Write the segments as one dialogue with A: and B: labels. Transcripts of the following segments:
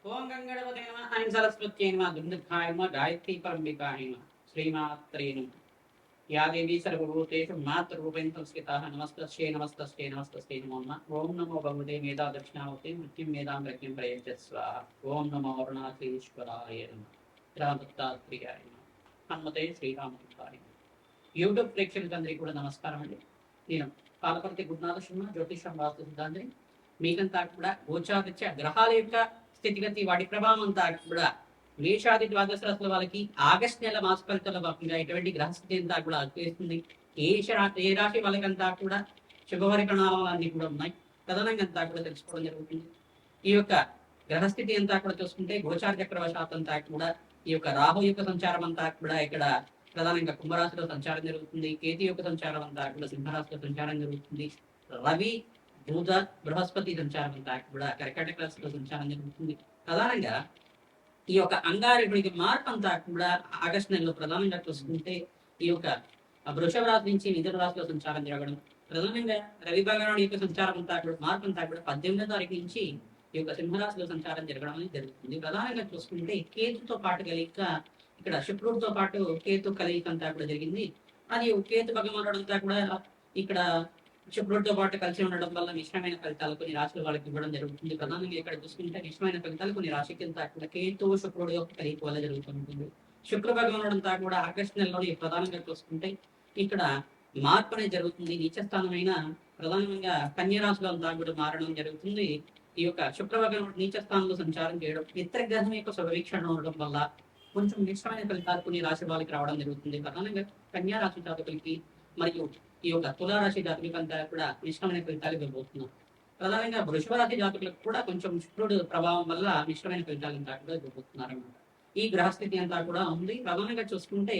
A: ఓం గంగణపతే నమ ఐం సరస్వత్యై నమ దుందుకాయ నమ గాయత్రీ పరంబికాయ నమ శ్రీమాత్రే నమ या देवी सर्वभूतेषु मातृरूपेण संस्कृता नमस्तस्यै नमस्तस्यै नमस्तस्यै नमो नमः ओम नमो भगवते मेधा दक्षिणामूर्ते मृत्युं मेधां प्रज्ञं प्रयच्छ स्वाहा ओम नमो अरुणाचलेश्वराय नमः रामदत्तात्रेयाय नमः हनुमते శ్రీరామకృష్ణాయ యూట్యూబ్ ప్రేక్షకులందరికీ కూడా నమస్కారం అండి. నేను పాలపర్తి గురునాథ శర్మ జ్యోతిషం వాస్తు సిద్ధాంతి. మీకంతా కూడా గోచారిత్య గ్రహాల యొక్క స్థితిగతి వాటి ప్రభావం అంతా కూడా మేషాది ద్వాదశ రాశుల వాళ్ళకి ఆగస్టు నెల మాస ఫలితాల భాగంగా ఎటువంటి గ్రహస్థితి అంతా కూడా అనిపిస్తుంది. ఏ రాశి వాళ్ళకంతా కూడా శుభపరిణామాలన్నీ కూడా ఉన్నాయి. ప్రధానంగా అంతా కూడా తెలుసుకోవడం జరుగుతుంది. ఈ యొక్క గ్రహస్థితి అంతా కూడా చూసుకుంటే గోచార చక్రవశాత్ అంతా కూడా ఈ యొక్క రాహు యొక్క సంచారం అంతా కూడా ఇక్కడ ప్రధానంగా కుంభరాశిలో సంచారం జరుగుతుంది. కేతు యొక్క సంచారం అంతా కూడా సింహరాశిలో సంచారం జరుగుతుంది. రవి బుధ బృహస్పతి సంచారం అంతా కూడా కర్కాటక రాశిలో సంచారం జరుగుతుంది. ప్రధానంగా ఈ యొక్క అంగారకుడికి మార్పు అంతా కూడా ఆగస్టు నెలలో ప్రధానంగా చూసుకుంటే ఈ యొక్క వృషభ రాశి నుంచి మిథున రాశిలో సంచారం జరగడం, ప్రధానంగా రవి భగవానుడి యొక్క సంచారం అంతా కూడా మార్పు అంతా కూడా 18వ తారీఖు నుంచి ఈ యొక్క సింహరాశిలో సంచారం జరగడం అనేది జరుగుతుంది. ప్రధానంగా చూసుకుంటే కేతుతో పాటు కలిక ఇక్కడ శుక్రుడితో పాటు కేతు కలయిక అంతా కూడా జరిగింది. అది కేతు భగవానుడు అంతా కూడా ఇక్కడ శుక్రుడితో పాటు కలిసి ఉండడం వల్ల మిశ్రమైన ఫలితాలు కొన్ని రాశుల వాళ్ళకి ఇవ్వడం జరుగుతుంది. ప్రధానంగా ఇక్కడ చూసుకుంటే మిశ్రమైన ఫలితాలు కొన్ని రాశికి అంతా కూడా కేతు శుక్రుడు యొక్క కలయిక వల్ల జరుగుతుంటుంది. శుక్ర భగవానుడు అంతా కూడా ఆగస్టు నెలలో ప్రధానంగా చూసుకుంటే ఇక్కడ మార్పు అనేది జరుగుతుంది. నీచస్థానమైన ప్రధానంగా కన్యా రాశిలో అంతా కూడా మారడం జరుగుతుంది. ఈ యొక్క శుక్ర భగవానుడు నీచ స్థానంలో సంచారం చేయడం, మిత్ర గ్రహం యొక్క శుభవీక్షణ ఉండడం వల్ల కొంచెం మిశ్రమైన ఫలితాలు కొన్ని రాశి వాళ్ళకి రావడం జరుగుతుంది. ప్రధానంగా కన్యా రాశి జాతకులకి మరియు ఈ యొక్క తులారాశి జాతకులంతా కూడా మిశ్రమైన ఫలితాలు ఇవ్వబోతున్నారు. ప్రధానంగా వృషభ రాశి జాతకులకు కూడా కొంచెం శుక్రుడు ప్రభావం వల్ల మిశ్రమైన ఫలితాలు అంతా కూడా ఇవ్వబోతున్నారు అన్నమాట. ఈ గ్రహస్థితి అంతా కూడా ఉంది. ప్రధానంగా చూసుకుంటే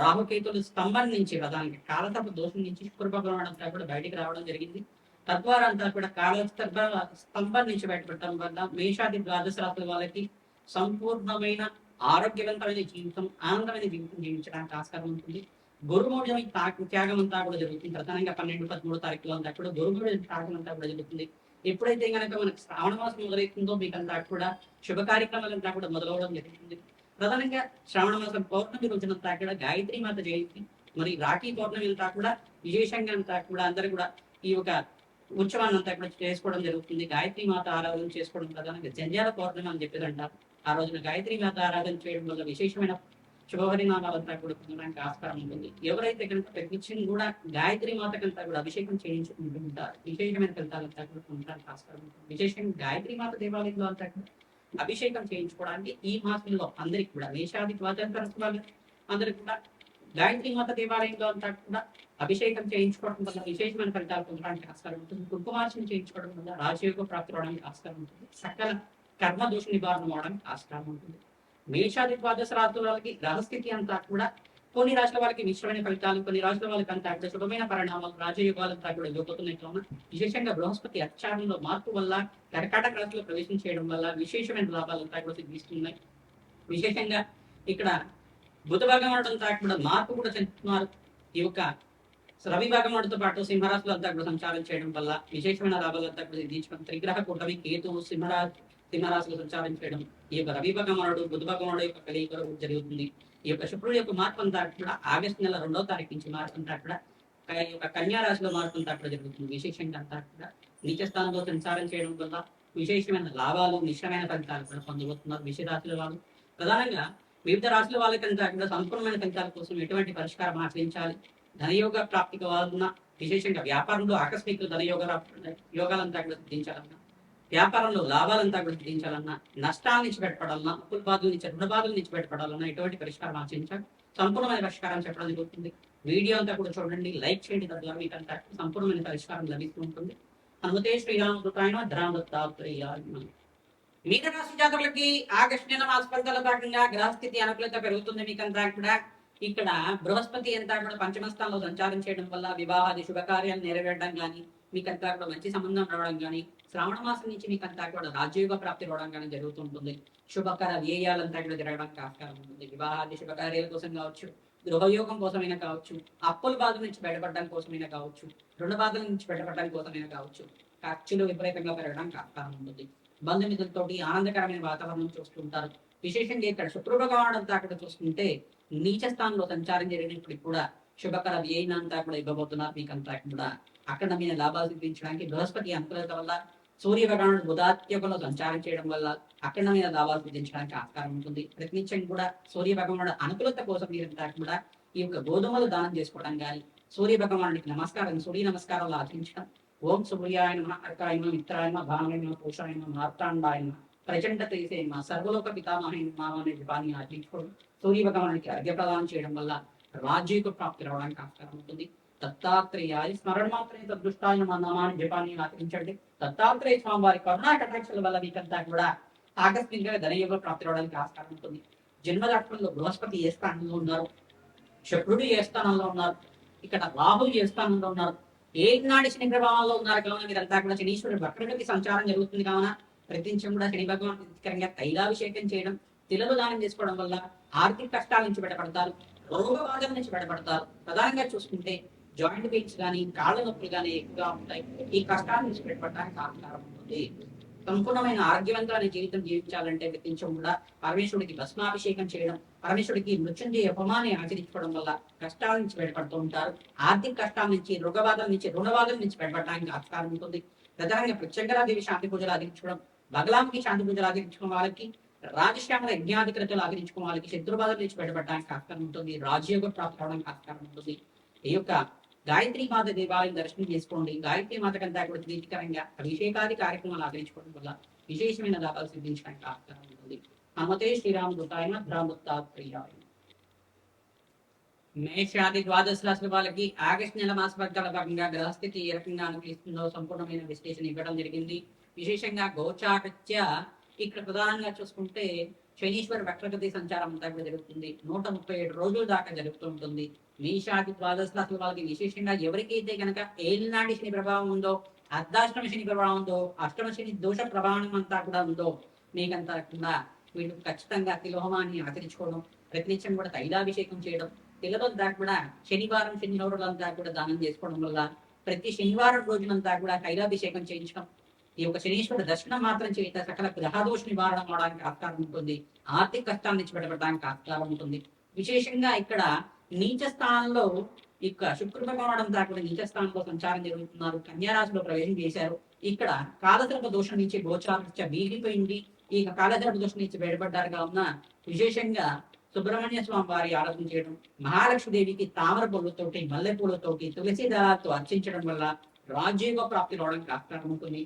A: రాహుకేతులు స్తంభం నుంచి ప్రధానంగా కాలసర్ప దోషం నుంచి శుక్ర భగవానుడు అంతా కూడా బయటికి రావడం జరిగింది. తద్వారా అంతా కూడా కాలసర్ప స్తంభం నుంచి బయటపడటం వల్ల మేషాది ద్వాదశ రాశుల వాళ్ళకి సంపూర్ణమైన ఆరోగ్యవంతమైన జీవితం, ఆనందమైన జీవితం జీవించడానికి ఆస్కారం ఉంటుంది. గురుమూఢమి త్యాగం అంతా కూడా జరుగుతుంది. ప్రధానంగా 12, 13 తారీఖులో అంతా కూడా గురుమూఢ త్యాగం అంతా కూడా జరుగుతుంది. ఎప్పుడైతే కనుక మనకు శ్రావణ మాసం మొదలవుతుందో మీకంతా కూడా శుభ కార్యక్రమాలంతా కూడా మొదలవడం జరుగుతుంది. ప్రధానంగా శ్రావణ మాసం పౌర్ణమి రోజునంతా కూడా గాయత్రి మాత జయంతి, మరి రాఖీ పౌర్ణమి అంతా కూడా విశేషంగా అంతా కూడా అందరూ కూడా ఈ యొక్క ఉత్సవాన్ని అంతా కూడా చేసుకోవడం జరుగుతుంది. గాయత్రి మాత ఆరాధన చేసుకోవడం ప్రధానంగా జంజాల పౌర్ణమి అని చెప్పేది అంటారు. ఆ రోజున గాయత్రి మాత ఆరాధన చేయడం వల్ల విశేషమైన శుభపరిణామాలంతా కూడా పొందడానికి ఆస్కారం ఉంటుంది. ఎవరైతే కనుక ప్రతినిత్యం కూడా గాయత్రి మాతకంతా కూడా అభిషేకం చేయించుకుంటుంటారు, విశేషమైన ఫలితాలంతా కూడా పొందడానికి ఆస్కారం ఉంటుంది. విశేషంగా గాయత్రి మాత దేవాలయంలో అంతా కూడా అభిషేకం చేయించుకోవడానికి ఈ మాసంలో అందరికి కూడా మేషాది ద్వాదశ రాశుల అందరికి కూడా గాయత్రి మాత దేవాలయంలో అంతా కూడా అభిషేకం చేయించుకోవడం వల్ల విశేషమైన ఫలితాలు పొందడానికి ఆస్కారం ఉంటుంది. కుంకుమార్చన చేయించుకోవడం వల్ల రాజయోగ ప్రాప్తి అవడానికి ఆస్కారం ఉంటుంది. సకల కర్మ దోష నివారణ అవడానికి ఆస్కారం ఉంటుంది. మేషాది ద్వాదశ రాశుల వాళ్ళకి గ్రహస్థితి అంతా కూడా కొన్ని రాశుల వాళ్ళకి మిశ్రమైన ఫలితాలు, కొన్ని రాశుల వాళ్ళకి అంతా కూడా శుభమైన పరిణామాలు, రాజయోగాలంతా కూడా ఇవ్వబోతున్నట్లు విశేషంగా బృహస్పతి అక్షారంలో మార్పు వల్ల కర్కాటక రాశిలో ప్రవేశం చేయడం వల్ల విశేషమైన లాభాలంతా కూడా సిద్ధిస్తున్నాయి. విశేషంగా ఇక్కడ బుధ భగవానుడు అంతా కూడా మార్పు కూడా చెందుతున్నారు. ఈ యొక్క రవి భగవానుడితో పాటు సింహరాశులు అంతా కూడా సంచారం చేయడం వల్ల విశేషమైన లాభాలంతా కూడా సిద్ధించడం. త్రిగ్రహ కూటమి కేతు సింహరాశిలో సంచారం చేయడం, ఈ యొక్క రవి భగవానుడు బుధ భగవానుడు యొక్క కలయిక జరుగుతుంది. ఈ యొక్క శుక్రుడు యొక్క మార్పు అంతా కూడా ఆగస్టు నెల 2వ తారీఖు నుంచి మార్పు అంతా కూడా ఈ యొక్క కన్యా రాశిలో మార్పు అంతా కూడా జరుగుతుంది. విశేషంగా అంతా కూడా నీచ స్థానంలో సంచారం చేయడం వల్ల విశేషమైన లాభాలు, మిశ్రమైన ఫలితాలు కూడా పొందబోతున్నారు విషయ రాశుల వాళ్ళు. ప్రధానంగా వివిధ రాశుల వాళ్ళకంతా కూడా సంపూర్ణమైన ఫలితాల కోసం ఎటువంటి పరిష్కారం ఆచరించాలి, ధనయోగ ప్రాప్తికి వాళ్ళన్న విశేషంగా వ్యాపారంలో ఆకస్మిక యోగాలంతా కూడా సిద్ధించాలన్నా, వ్యాపారంలో లాభాలంతా కూడా సిద్ధించాలన్నా, నష్టాల నుంచి బయటపడాలన్నా, అప్పుల బాధల నుంచి రుణ బాధల నుంచి బయటపడాలన్నా ఎటువంటి పరిష్కారం ఆచరించాలి, సంపూర్ణమైన పరిష్కారం చెప్పడం జరుగుతుంది. వీడియో అంతా కూడా చూడండి, లైక్ చేయండి. తద్వారా మీకు అంతా సంపూర్ణమైన పరిష్కారం లభిస్తూ ఉంటుంది. హనుమతే శ్రీరామకృతాయన ధరామదత్తాత్రేయాయ నమః. మీనరాశి జాతకులకి ఆగస్టు నెల మాస ఫలితాల భాగంగా గ్రహస్థితి అనుకూలత పెరుగుతుంది. మీకంతా కూడా ఇక్కడ బృహస్పతి అంతా కూడా పంచమ స్థానంలో సంచారం చేయడం వల్ల వివాహాది శుభకార్యాలు నెరవేరడం కానీ, మీకంతా కూడా మంచి సంబంధం రావడం కానీ, శ్రావణ మాసం నుంచి మీకంతా కూడా రాజ్యోగ ప్రాప్తి రావడం కానీ జరుగుతుంటుంది. శుభకర వ్యయాలంతా కూడా జరగడానికి ఆస్కారం ఉంటుంది. వివాహాది శుభకార్యాల కోసం కావచ్చు, గృహయోగం కోసమైనా కావచ్చు, అప్పుల బాధల నుంచి బయటపడడం కోసమైనా కావచ్చు, రుణ బాధల నుంచి బయటపడడం కోసమైనా కావచ్చు, ఖర్చులు విపరీతంగా పెరగడానికి ఆస్కారం ఉంటుంది. బంధుమిత్రులతోటి ఆనందకరమైన వాతావరణం చూస్తుంటారు. విశేషంగా ఇక్కడ శుక్ర భగవానుడు అంతా అక్కడ చూస్తుంటే నీచ స్థానంలో సంచారం జరిగినప్పటికి కూడా శుభకర వ్యయన అంతా కూడా ఇవ్వబోతున్నారు మీకంతా కూడా. అఖండమైన లాభాలు సిద్ధించడానికి బృహస్పతి అనుకూలత వల్ల, సూర్య భగవానుడు బుధాత్యకులో సంచారం చేయడం వల్ల అఖండమైన లాభాలు సిద్ధించడానికి ఆస్కారం ఉంటుంది. ప్రతినిత్యం కూడా సూర్య భగవానుడు అనుకూలత కోసం మీరంతా కూడా ఈ యొక్క గోధుమలు దానం చేసుకోవడం కానీ, సూర్య భగవానుడికి నమస్కారం, సూర్య నమస్కారాలు ఆచరించడం, ఓం సూర్యాయ నమః, అర్కాయ నమః, మిత్రాయ నమః, భానువే నమః, పూషాయ నమః, మార్తాండాయ నమః, ప్రచండ తేజే నమః, సర్వలోక పితామహే నమః అనే జపాన్ని ఆచరించుకోవడం, సూర్య భగవానుడికి అర్ఘ్య ప్రదానం చేయడం వల్ల రాజ్యకు ప్రాప్తి రావడానికి ఆస్కారం ఉంటుంది. దత్తాత్రేయాయ స్మరణ మాత్రమే తదృష్టాయ నామాన్ని జపాన్ని ఆచరించండి. దత్తాత్రేయ స్వామి వారి కరుణా కటాక్షల వల్ల మీకంతా కూడా ఆకస్మికంగా ధనయోగ ప్రాప్తి రావడానికి ఆస్కారం ఉంటుంది. జన్మజాతకంలో బృహస్పతి ఏ స్థానంలో ఉన్నారు, శుక్రుడు ఏ స్థానంలో ఉన్నారు, ఇక్కడ రాహు ఏ స్థానంలో ఉన్నారు, ఏ నాడి శని ప్రభావంలో ఉన్నారు కావున మీరంతా కూడా శనీశ్వరుడు వక్రగతి సంచారం జరుగుతుంది కావున ప్రతినిత్యం కూడా శని భగవాన్ ప్రీతికరంగా తైలాభిషేకం చేయడం, తిలలు దానం చేసుకోవడం వల్ల ఆర్థిక కష్టాల నుంచి బయటపడతారు, రోగ బాధల నుంచి బయటపడతారు. ప్రధానంగా చూసుకుంటే జాయింట్ పెయిన్స్ కానీ కాళ్ళ నొప్పులు కానీ ఎక్కువగా ఉంటాయి. ఈ కష్టాల నుంచి బయటపడడానికి ఆస్కారం ఉంటుంది. సంపూర్ణమైన ఆరోగ్యవంతమైన జీవితం జీవించాలంటే ప్రతినిత్యం కూడా పరమేశ్వరుడికి భస్మాభిషేకం చేయడం, పరమేశ్వరుడికి మృత్యుంజయ హోమాన్ని ఆచరించుకోవడం వల్ల కష్టాల నుంచి బయటపడుతూ ఉంటారు. ఆర్థిక కష్టాల నుంచి, రుణబాధల నుంచి బయటపడడానికి ఆస్కారం ఉంటుంది. ప్రధానంగా ప్రత్యంగరాదేవి శాంతి పూజలు ఆచరించుకోవడం, బగలాంకి శాంతి పూజలు ఆచరించుకున్న వాళ్ళకి, రాజశ్యామల యజ్ఞాధికృతులు ఆచరించుకున్న వాళ్ళకి శత్రుబాధల నుంచి బయటపడడానికి ఆస్కారం ఉంటుంది. రాజయోగ ప్రాప్తి అవడానికి ఆస్కారం ఉంటుంది. ఈ యొక్క గాయత్రి మాత దేవాలయం దర్శనం చేసుకోండి. గాయత్రి మాత కంటే కూడా ప్రీతికరంగా అభిషేకాది కార్యక్రమాలు ఆచరించుకోవడం వల్ల విశేషమైన లాభాలు సిద్ధించడానికి ఆస్కారం ఉంటుంది. హనుమతే శ్రీరామదూతాయ భ్రామదత్తాత్రేయాయ. మేషాది ద్వాదశ రాశుల వాళ్ళకి ఆగస్టు నెల మాస ఫలితాల భాగంగా గ్రహస్థితి ఏ రకంగా అనుకూలిస్తుందో సంపూర్ణమైన విశ్లేషణ ఇవ్వడం జరిగింది. విశేషంగా గోచారత్య ఇక్కడ ప్రధానంగా చూసుకుంటే శనీశ్వర వక్రగతి సంచారం అంతా కూడా జరుగుతుంది. 137 రోజుల దాకా జరుగుతూ ఉంటుంది. మేషాది ద్వాదశ రాశుల వాళ్ళకి విశేషంగా ఎవరికైతే కనుక ఏలినాటి శని ప్రభావం ఉందో, అర్ధాష్టమ శని ప్రభావం ఉందో, అష్టమ శని దోష ప్రభావం అంతా కూడా ఉందో మీకంతా కూడా వీళ్ళు ఖచ్చితంగా తిలోహమాన్ని ఆచరించుకోవడం, ప్రతినిత్యం కూడా తైలాభిషేకం చేయడం, తిలదంతా కూడా శనివారం శని రోజులంతా కూడా దానం చేసుకోవడం వల్ల ప్రతి శనివారం రోజునంతా కూడా తైలాభిషేకం చేయించడం, ఈ యొక్క శనీశ్వరుడు దర్శనం మాత్రం చేత సకల గ్రహదోష నివారణ అవడానికి ఆస్కారం ఉంటుంది. ఆర్థిక కష్టాల నుంచి బయటపడడానికి ఆస్కారం ఉంటుంది. విశేషంగా ఇక్కడ నీచ స్థానంలో ఇక శుక్ర భగవానుడు అంతా కూడా నీచ స్థానంలో సంచారం జరుగుతున్నారు. కన్యారాశిలో ప్రవేశం చేశారు. ఇక్కడ కాలసర్ప దోషం నుంచి గోచారత్య వీగిపోయింది. ఈ కాలసర్ప దోషం నుంచి బయటపడ్డారు కావున విశేషంగా సుబ్రహ్మణ్య స్వామి వారి ఆరాధన చేయడం, మహాలక్ష్మీదేవికి తామర పూలతోటి, మల్లె పూలతోటి, తులసి దళాలతో అర్చించడం వల్ల రాజ్యోగ ప్రాప్తి రావడానికి ఆస్కారం ఉంటుంది.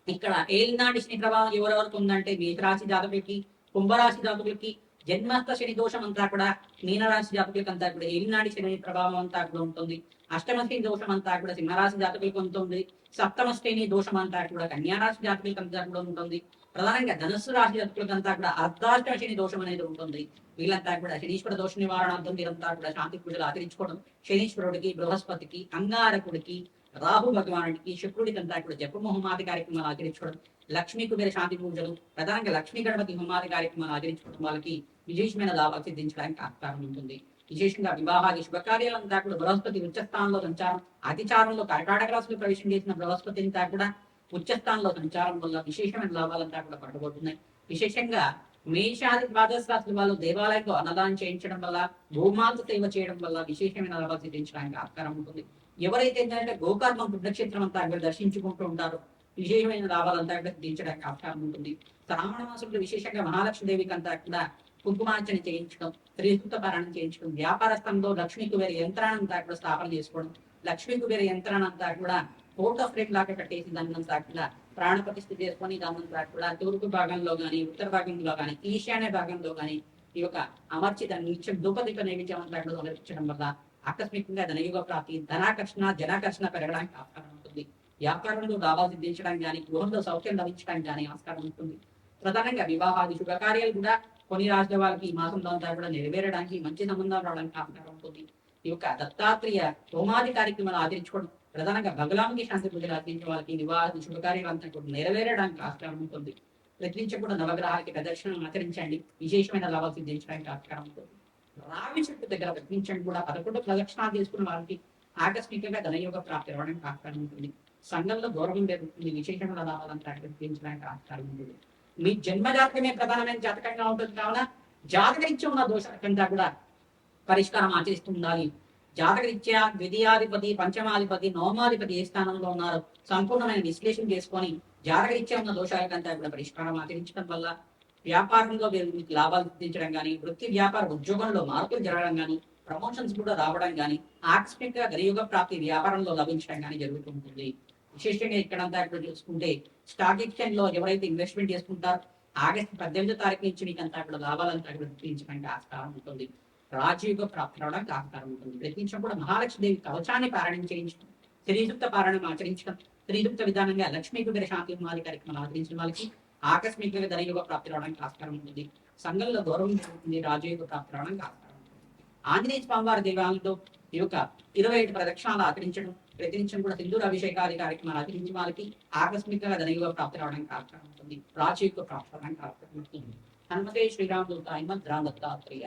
A: ఇక్కడ ఏలినాటి శని ప్రభావం ఎవరెవరికి ఉందంటే మేషరాశి జాతకులకి, కుంభరాశి జాతకులకి, జన్మస్థ శని దోషం అంతా కూడా మీనరాశి జాతకులకి అంతా కూడా ఏలినాటి శని ప్రభావం అంతా కూడా ఉంటుంది. అష్టమ శని దోషం అంతా కూడా సింహరాశి జాతకులకు ఉంటుంది. సప్తమ శని దోషం అంతా కూడా కన్యారాశి జాతకులకి అంతా కూడా ఉంటుంది. ప్రధానంగా ధనుస్సు రాశి జాతకులకి అంతా కూడా అర్ధాష్టమ శని దోషం అనేది ఉంటుంది. వీళ్ళంతా కూడా శనీశ్వర దోష నివారణార్థం వీరంతా కూడా శాంతి పూజలు ఆచరించుకోవడం, శనీశ్వరుడికి, బృహస్పతికి, అంగారకుడికి, రాహు భగవానుడికి, శుక్రుడికి అంతా కూడా జప హోమాది కార్యక్రమాలు ఆచరించుకోవడం, లక్ష్మీ కుబేర శాంతి పూజలు, ప్రధానంగా లక్ష్మీ గణపతి హోమాది కార్యక్రమాలు ఆచరించుకోవడం వాళ్ళకి విశేషమైన లాభాలు సిద్ధించడానికి ఆస్కారం ఉంటుంది. విశేషంగా వివాహాది శుభకార్యాలంతా కూడా బృహస్పతి ఉచ్చస్థానంలో సంచారం, అతిచారంలో కర్కాటక రాశిలో ప్రవేశం చేసిన బృహస్పతి అంతా కూడా ఉచ్చస్థానంలో సంచారం వల్ల విశేషమైన లాభాలంతా కూడా పడబోతున్నాయి. విశేషంగా మేషాది ద్వాదశ రాశుల వాళ్ళు దేవాలయంలో అన్నదానం చేయించడం వల్ల, గోమాత సేవ చేయడం వల్ల విశేషమైన లాభాలు సిద్ధించడానికి ఆస్కారం ఉంటుంది. ఎవరైతే ఏంటంటే గోకర్మం పుణ్యక్షేత్రం అంతా అక్కడ దర్శించుకుంటూ ఉంటారో విశేషమైన లాభాలంతా కూడా సిద్ధించడానికి ఆస్కారం ఉంటుంది. శ్రావణ మాసంలో విశేషంగా మహాలక్ష్మీదేవికి అంతా కూడా కుంకుమార్చన చేయించడం, శ్రీసూక్త పారాయణం చేయించడం, వ్యాపార స్థలంలో లక్ష్మీ కుబేర యంత్రాన్ని అంతా కూడా స్థాపన చేసుకోవడం, లక్ష్మీ కుబేర యంత్రాన్ని అంతా కూడా ఫోటో ఫ్రేమ్ లాగా కట్టేసి దాన్ని అంతా కూడా ప్రాణ ప్రతిష్ఠ చేసుకొని దానంతా కూడా తూర్పు భాగంలో కానీ, ఉత్తర భాగంలో కానీ, ఈశాన్య భాగంలో కానీ ఈ యొక్క అమర్చి దాన్ని నిత్యం ధూపదీప నైవేద్యం అంతా కూడా సమర్పించడం వల్ల ఆకస్మికంగా ధనయుగ ప్రాప్తి, ధనాకర్షణ, జనాకర్షణ పెరగడానికి ఆస్కారం ఉంటుంది. వ్యాపారంలో లాభాలు సిద్ధించడానికి కానీ, గృహంలో సౌఖ్యం లభించడానికి కానీ ఆస్కారం ఉంటుంది. ప్రధానంగా వివాహాది శుభకార్యాలు కూడా కొన్ని రాష్ట్రాల వాళ్ళకి ఈ మాసంలో అంతా కూడా నెరవేరడానికి, మంచి సంబంధాలు రావడానికి ఆస్కారం ఉంటుంది. ఈ యొక్క దత్తాత్రేయ హోమాది కార్యక్రమాలు ఆచరించుకోవడం, ప్రధానంగా బగలాముఖి శాంతి పూజలు ఆచరించే వాళ్ళకి వివాహ శుభకార్యాలంతా కూడా నెరవేరడానికి ఆస్కారం ఉంటుంది. ప్రతినిత్యం కూడా నవగ్రహాలకి ప్రదర్శనం ఆచరించండి, విశేషమైన లాభాలు సిద్ధించడానికి ఆస్కారం ఉంటుంది. రావి చెట్టు దగ్గర ప్రతినిత్యం కూడా 11 ప్రదక్షిణాలు చేసుకున్న వారికి ఆకస్మికంగా ధనయోగ ప్రాప్తి రావడానికి ఆస్కారం ఉంటుంది. సంఘంలో గౌరవం పెరుగుతుంది, విశేషంగా రావాలని ప్రకటించడానికి ఆస్కారం ఉంటుంది. మీ జన్మ జాతకమే ప్రధానమైన జాతకంగా ఉంటుంది కావున జాతకరీత్యా ఉన్న దోషాలకంతా కూడా పరిష్కారం ఆచరిస్తూ ఉండాలి. జాతకరీత్యా ద్వితీయాధిపతి, పంచమాధిపతి, నవమాధిపతి ఏ స్థానంలో ఉన్నారో సంపూర్ణమైన విశ్లేషణ చేసుకొని జాతకరీత్యా ఉన్న దోషాలకంతా కూడా పరిష్కారం ఆచరించడం వల్ల వ్యాపారంలో మీకు లాభాలు సిద్ధించడం కానీ, వృత్తి వ్యాపార ఉద్యోగంలో మార్పులు జరగడం కానీ, ప్రమోషన్స్ కూడా రావడం కానీ, ఆకస్మికంగా గరియుగ ప్రాప్తి వ్యాపారంలో లభించడం కానీ జరుగుతుంటుంది. విశేషంగా ఇక్కడంతా ఇక్కడ చూసుకుంటే స్టాక్ ఎక్స్చేంజ్ లో ఎవరైతే ఇన్వెస్ట్మెంట్ చేసుకుంటారో ఆగస్టు 18వ తారీఖు నుంచి మీకు అంతా ఇక్కడ లాభాలంతా ఇక్కడ చూపించడానికి ఆస్కారం ఉంటుంది. రాజయుగ ప్రాప్తి రావడానికి ఆస్కారం ఉంటుంది. ప్రతినిత్యం కూడా మహాలక్ష్మీదేవి కవచాన్ని పారాయణం చేయించడం, శ్రీయుక్త పారాయణం ఆచరించడం, శ్రీయుక్త విధానంగా లక్ష్మీ కుబేర శాంతి మాది కార్యక్రమాలు ఆచరించిన వాళ్ళకి ఆకస్మికంగా ధనయుగ ప్రాప్తి రావడానికి ఆస్కారం ఉంటుంది. సంఘంలో గౌరవం జరుగుతుంది, రాజయుగ ప్రాప్తి రావడానికి ఆస్కారం ఉంటుంది. ఆంజనేయ స్వామివారి దేవాలయంలో ఈ యొక్క 25 ప్రదక్షిణాలు ఆచరించడం, ప్రతినిత్యం కూడా సింధూర అభిషేకాది కార్యక్రమాలు ఆచరించిన వాళ్ళకి ఆకస్మికంగా ధనయుగ ప్రాప్తి రావడానికి ఆస్కారం ఉంటుంది, రాజయుగ ప్రాప్తి రావడానికి ఆస్కారం ఉంటుంది. హనుమతే శ్రీరామదూత హనుమంత్ రామ్ దత్తాత్రేయ.